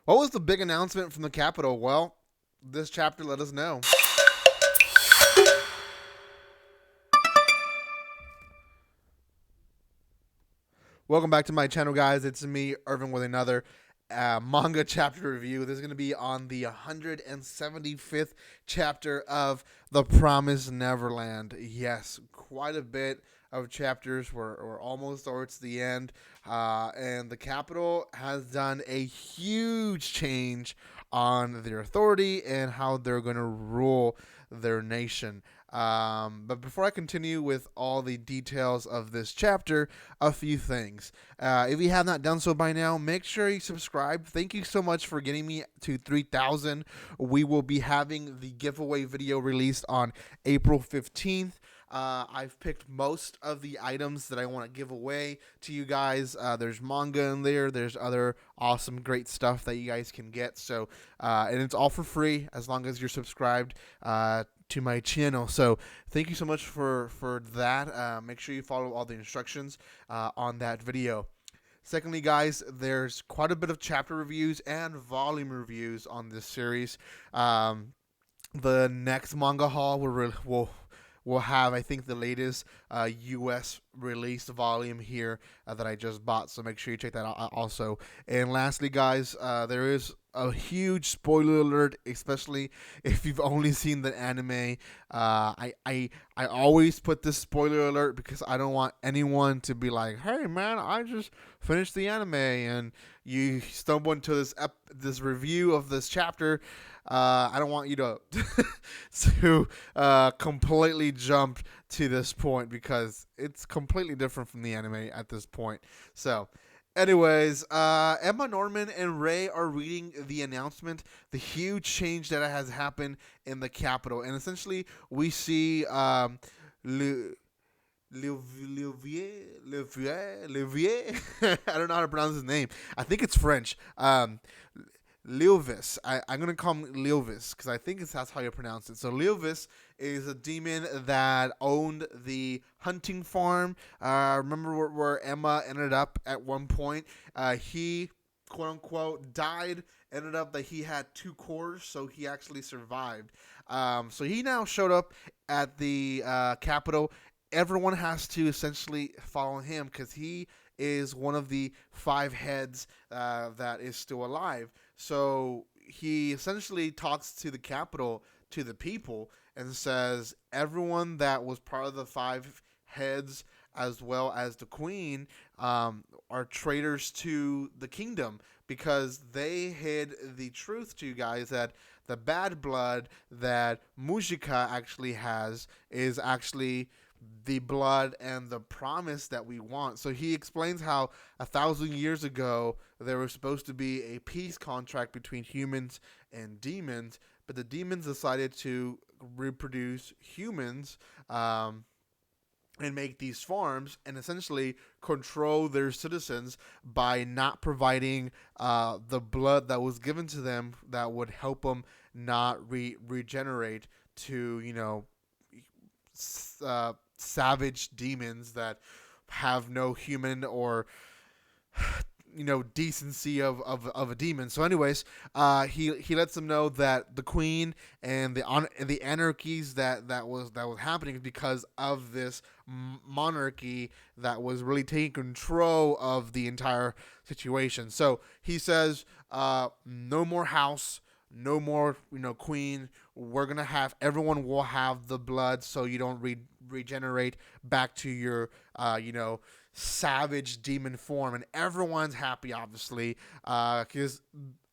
What was the big announcement from the Capitol? Well, this chapter let us know. Welcome back to my channel, guys. It's me, Irvin, with another manga chapter review. This is going to be on the 175th chapter of The Promised Neverland. Yes, quite a bit of chapters. We're almost towards the end. And the Capitol has done a huge change on their authority and how they're going to rule their nation. But before I continue with all the details of this chapter, a few things. If you have not done so by now, make sure you subscribe. Thank you so much for getting me to 3,000. We will be having the giveaway video released on April 15th. I've picked most of the items that I want to give away to you guys. There's manga in there. There's other awesome, great stuff that you guys can get. So, and it's all for free as long as you're subscribed to my channel. So thank you so much for that. Make sure you follow all the instructions on that video. Secondly, guys, there's quite a bit of chapter reviews and volume reviews on this series. The next manga haul will have, I think, the latest U.S. released volume here that I just bought, so make sure you check that out also. And lastly, guys, there is a huge spoiler alert, especially if you've only seen the anime. I always put this spoiler alert because I don't want anyone to be like, hey man, I just finished the anime, and you stumble into this review of this chapter. I don't want you to completely jump to this point because it's completely different from the anime at this point. So, anyways, Emma Norman and Ray are reading the announcement, the huge change that has happened in the Capitol, and essentially we see Louvier. I don't know how to pronounce his name. I think it's French. Leovis. I'm going to call him Leovis because I think that's how you pronounce it. So Leovis is a demon that owned the hunting farm. Remember where Emma ended up at one point? He, quote unquote, died. Ended up that he had 2 cores, so he actually survived. So he now showed up at the Capitol. Everyone has to essentially follow him because he is one of the 5 heads that is still alive. So he essentially talks to the Capitol, to the people, and says everyone that was part of the 5 heads, as well as the queen, are traitors to the kingdom because they hid the truth to you guys that the bad blood that Mujika actually has is actually the blood and the promise that we want. So he explains how 1,000 years ago there was supposed to be a peace contract between humans and demons, but the demons decided to reproduce humans and make these farms and essentially control their citizens by not providing the blood that was given to them that would help them not regenerate to, savage demons that have no human or decency of a demon. So anyways, he lets them know that the queen and the anarchies that was happening because of this monarchy that was really taking control of the entire situation. So he says, no more house, no more queen. We're gonna have, everyone will have the blood so you don't regenerate back to your savage demon form, and everyone's happy, obviously, because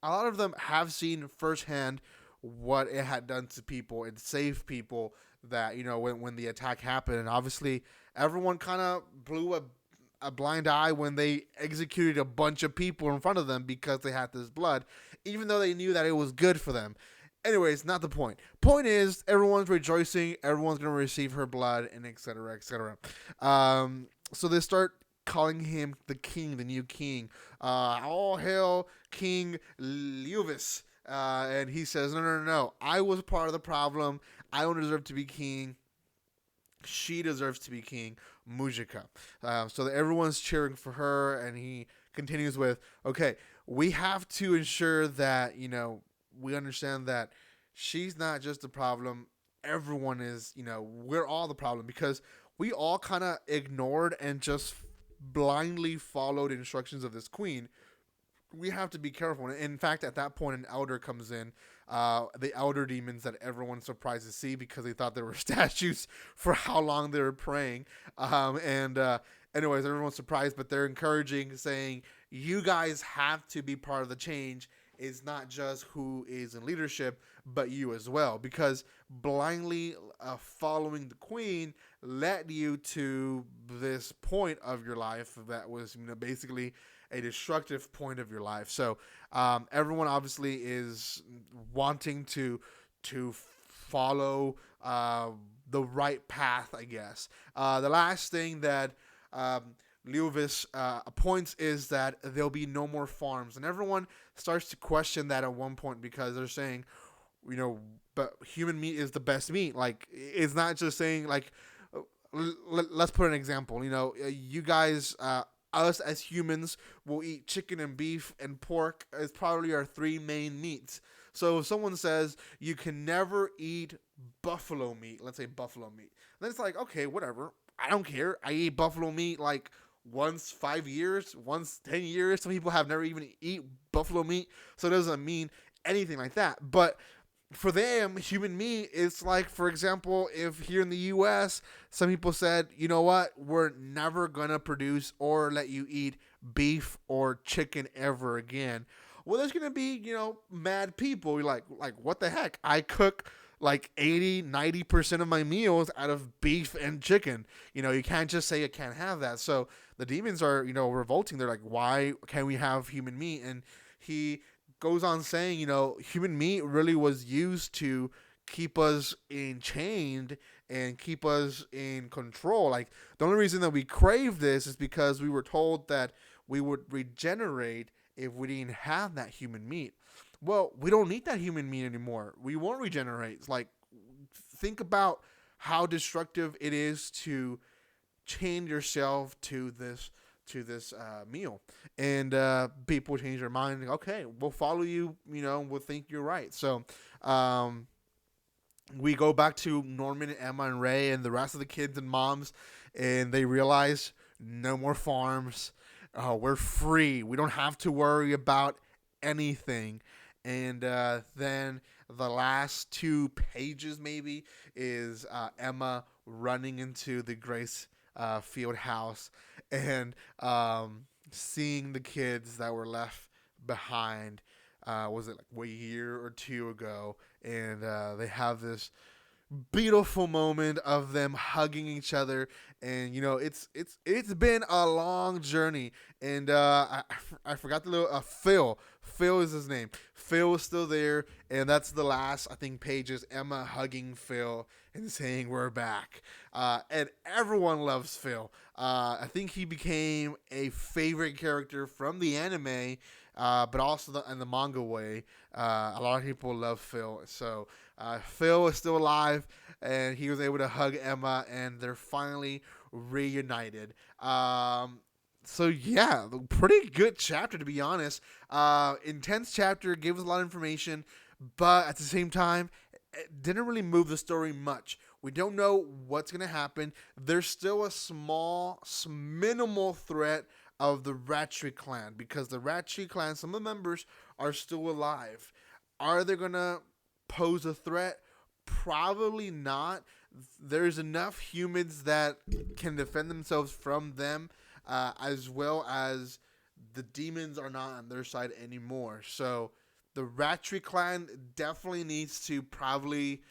a lot of them have seen firsthand what it had done to people and saved people that when the attack happened. And obviously everyone kind of blew a blind eye when they executed a bunch of people in front of them because they had this blood, even though they knew that it was good for them. Anyways, not the point. Point is, everyone's rejoicing. Everyone's going to receive her blood, and et cetera, et cetera. So they start calling him the king, the new king. All hail King Leovis. And he says, no. I was part of the problem. I don't deserve to be king. She deserves to be king, Mujika. So that everyone's cheering for her, and he continues with, okay, we have to ensure that, we understand that she's not just the problem. Everyone is, we're all the problem, because we all kind of ignored and just blindly followed instructions of this queen. We have to be careful. In fact, at that point, an elder comes in, the elder demons that everyone's surprised to see because they thought they were statues for how long they were praying. Anyways, everyone's surprised, but they're encouraging, saying, you guys have to be part of the change. It's not just who is in leadership, but you as well, because blindly following the queen led you to this point of your life that was, basically a destructive point of your life. So everyone obviously is wanting to follow the right path, I guess. The last thing that Leuvis points is that there'll be no more farms, and everyone starts to question that at one point, because they're saying, but human meat is the best meat. Like, it's not just saying, like, let's put an example. You guys, us as humans will eat chicken and beef and pork as probably our three main meats. So if someone says you can never eat buffalo meat, let's say buffalo meat, then it's like, okay, whatever. I don't care. I eat buffalo meat like once 5 years, once 10 years. Some people have never even eat buffalo meat, so it doesn't mean anything like that. But for them, human meat is like, for example, if here in the U.S., some people said, you know what, we're never going to produce or let you eat beef or chicken ever again. Well, there's going to be, mad people. You're like, what the heck? I cook like 80-90% of my meals out of beef and chicken. You can't just say you can't have that. So the demons are, revolting. They're like, why can't we have human meat? And he goes on saying, human meat really was used to keep us enchained and keep us in control. Like, the only reason that we crave this is because we were told that we would regenerate if we didn't have that human meat. Well, we don't need that human meat anymore. We won't regenerate. It's like, think about how destructive it is to chain yourself to this meal, and people change their mind. Okay, we'll follow you. We'll think you're right. So we go back to Norman and Emma and Ray and the rest of the kids and moms, and they realize no more farms. We're free. We don't have to worry about anything. And then the last 2 pages maybe is Emma running into the Grace field house and seeing the kids that were left behind. Was it like a year or 2 ago? And they have this beautiful moment of them hugging each other, and it's been a long journey. And I forgot the little Phil is his name. Phil is still there, and that's the last, I think, pages. Emma hugging Phil and saying we're back, and everyone loves Phil. I think he became a favorite character from the anime, but also in the manga way. A lot of people love Phil. So Phil is still alive, and he was able to hug Emma, and they're finally reunited. So yeah, pretty good chapter, to be honest. Intense chapter, gave us a lot of information, but at the same time, it didn't really move the story much. We don't know what's going to happen. There's still a small, minimal threat of the Ratchet clan, because the Ratchet clan, some of the members are still alive. Are they going to pose a threat? Probably not. There's enough humans that can defend themselves from them, as well as the demons are not on their side anymore. So the Ratchet clan definitely needs to probably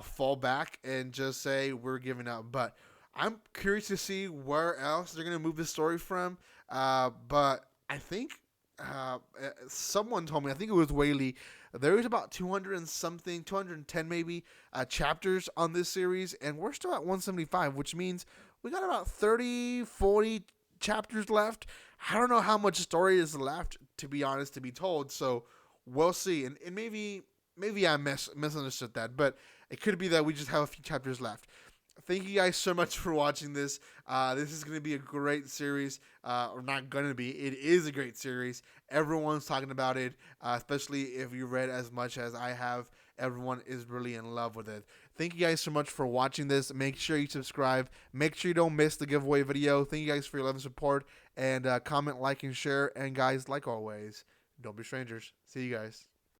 fall back and just say we're giving up. But I'm curious to see where else they're going to move the story from. But I think someone told me, I think it was Whaley, there was about 200 and something, 210 maybe, chapters on this series, and we're still at 175, which means we got about 30, 40 chapters left. I don't know how much story is left, to be honest, to be told, so we'll see. And maybe I misunderstood that, but it could be that we just have a few chapters left. thank you guys so much for watching this. This is going to be a great series. Or not going to be. It is a great series. Everyone's talking about it, especially if you read as much as I have. Everyone is really in love with it. Thank you guys so much for watching this. Make sure you subscribe. Make sure you don't miss the giveaway video. Thank you guys for your love and support. And comment, like, and share. And guys, like always, don't be strangers. See you guys.